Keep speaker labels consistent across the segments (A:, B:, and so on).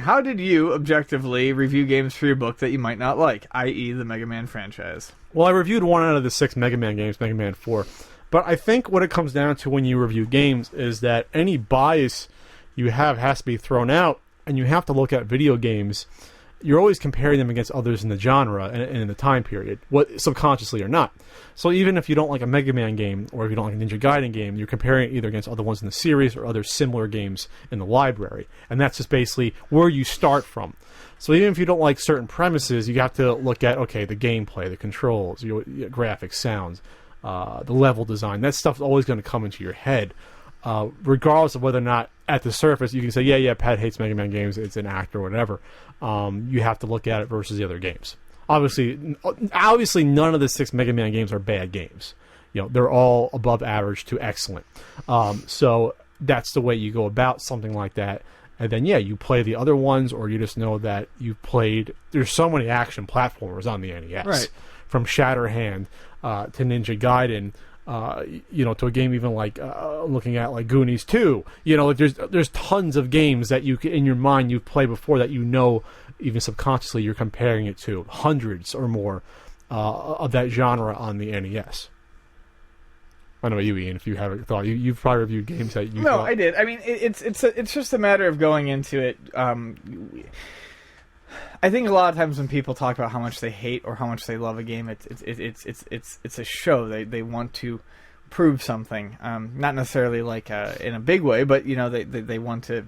A: How did you objectively review games for your book that you might not like, i.e. the Mega Man franchise?
B: Well, I reviewed 1 out of the 6 Mega Man games, Mega Man 4. But I think what it comes down to when you review games is that any bias you have has to be thrown out, and you have to look at video games. You're always comparing them against others in the genre and in the time period, what subconsciously or not. So even if you don't like a Mega Man game, or if you don't like a Ninja Gaiden game, you're comparing it either against other ones in the series or other similar games in the library. And that's just basically where you start from. So even if you don't like certain premises, you have to look at, okay, the gameplay, the controls, graphics, sounds, the level design. That stuff's always going to come into your head. Regardless of whether or not at the surface you can say, yeah, Pat hates Mega Man games, it's an act or whatever. You have to look at it versus the other games. Obviously, none of the 6 Mega Man games are bad games. They're all above average to excellent. So that's the way you go about something like that. And then, you play the other ones, or you just know that you've played. There's so many action platformers on the NES,
A: right? From
B: Shatterhand to Ninja Gaiden. To a game even like looking at like Goonies 2. There's tons of games that you in your mind you've played before that even subconsciously you're comparing it to, hundreds or more of that genre on the NES. I don't know you, Ian, if you haven't thought you've probably reviewed games that you.
A: No,
B: thought...
A: I did. I mean, it's just a matter of going into it. I think a lot of times when people talk about how much they hate or how much they love a game, it's a show. They want to prove something, not necessarily like in a big way, but they want to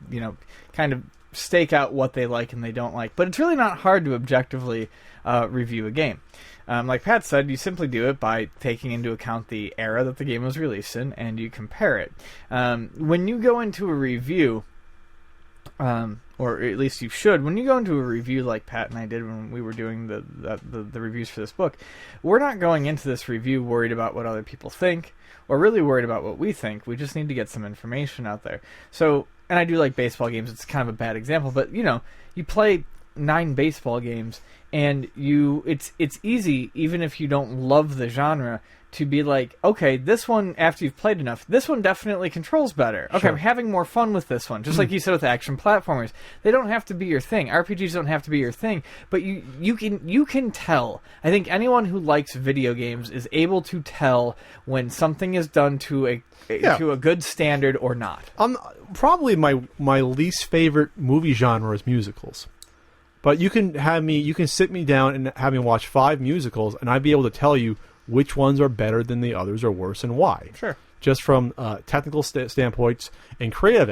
A: kind of stake out what they like and they don't like. But it's really not hard to objectively review a game. Like Pat said, you simply do it by taking into account the era that the game was released in, and you compare it. When you go into a review. Or at least you should. When you go into a review like Pat and I did when we were doing the reviews for this book, we're not going into this review worried about what other people think, or really worried about what we think. We just need to get some information out there. So, and I do like baseball games. It's kind of a bad example, but you play 9 baseball games, and it's easy, even if you don't love the genre, to be like, okay, this one, after you've played enough, this one definitely controls better. Okay,
B: sure.
A: I'm having more fun with this one. Just like you said with action platformers. They don't have to be your thing. RPGs don't have to be your thing. But you can tell. I think anyone who likes video games is able to tell when something is done to a good standard or not.
B: Probably my least favorite movie genre is musicals. But you can sit me down and have me watch 5 musicals, and I'd be able to tell you which ones are better than the others or worse and why.
A: Sure.
B: Just from technical standpoints and creative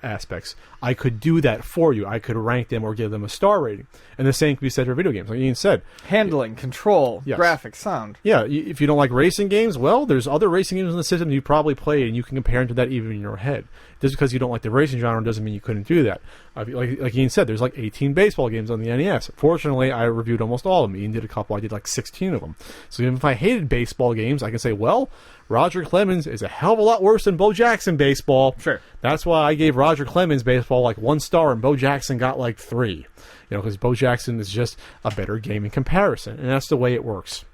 B: aspects, I could do that for you. I could rank them or give them a star rating. And the same can be said for video games. Like Ian said.
A: Handling, control,
B: yes.
A: Graphics, sound.
B: Yeah, if you don't like racing games, well, there's other racing games in the system you probably played, and you can compare them to that even in your head. Just because you don't like the racing genre doesn't mean you couldn't do that. Like Ian said, there's like 18 baseball games on the NES. Fortunately, I reviewed almost all of them. Ian did a couple. I did like 16 of them. So even if I hated baseball games, I can say, well, Roger Clemens is a hell of a lot worse than Bo Jackson baseball.
A: Sure.
B: That's why I gave Roger Clemens baseball like 1 star, and Bo Jackson got like 3. Because Bo Jackson is just a better game in comparison, and that's the way it works.